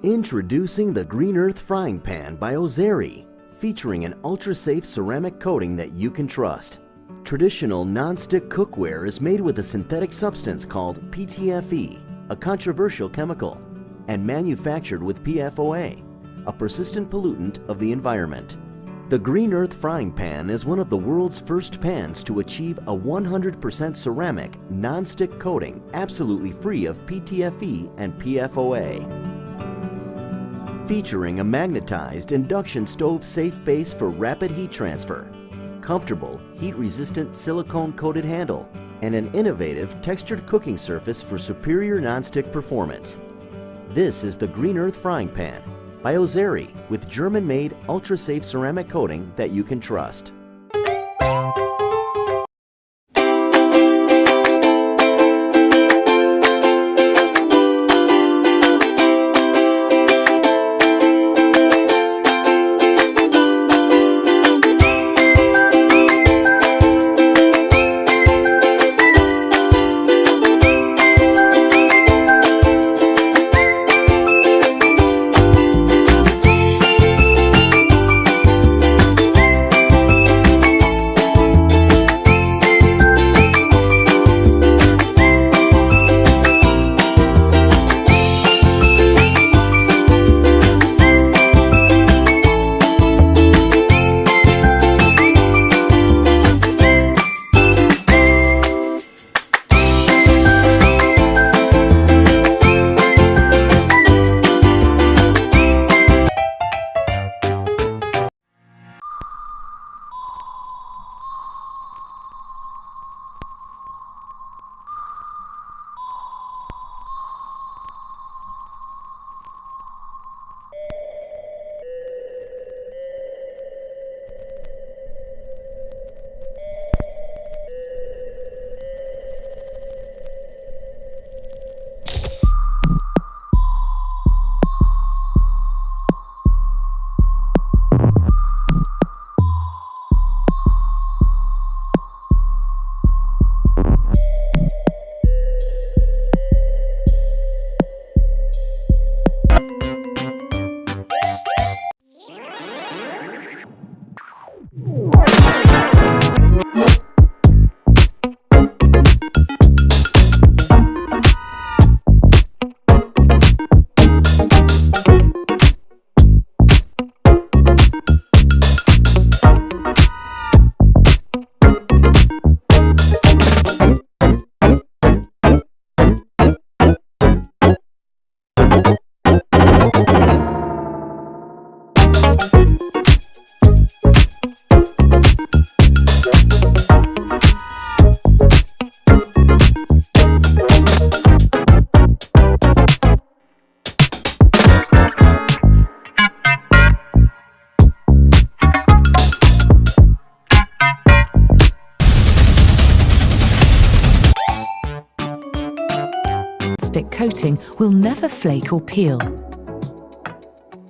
Introducing the Green Earth Frying Pan by Ozeri, featuring an ultra-safe ceramic coating that you can trust. Traditional non-stick cookware is made with a synthetic substance called PTFE, a controversial chemical, and manufactured with PFOA, a persistent pollutant of the environment. The Green Earth Frying Pan is one of the world's first pans to achieve a 100% ceramic, non-stick coating absolutely free of PTFE and PFOA. Featuring a magnetized induction stove safe base for rapid heat transfer, comfortable heat-resistant silicone-coated handle, and an innovative textured cooking surface for superior non-stick performance. This is the Green Earth Frying Pan by Ozeri with German-made ultra-safe ceramic coating that you can trust. Stick coating will never flake or peel.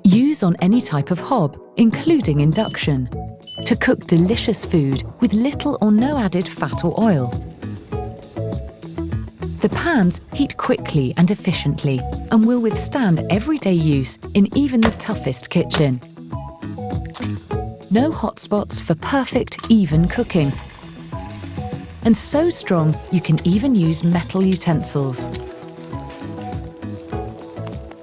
Use on any type of hob, including induction, to cook delicious food with little or no added fat or oil. The pans heat quickly and efficiently and will withstand everyday use in even the toughest kitchen. No hotspots for perfect, even cooking. And so strong you can even use metal utensils.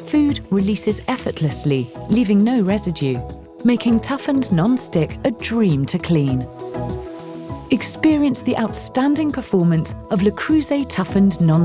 Food releases effortlessly, leaving no residue, making Toughened non-stick a dream to clean. Experience the outstanding performance of Le Creuset Toughened non-stick.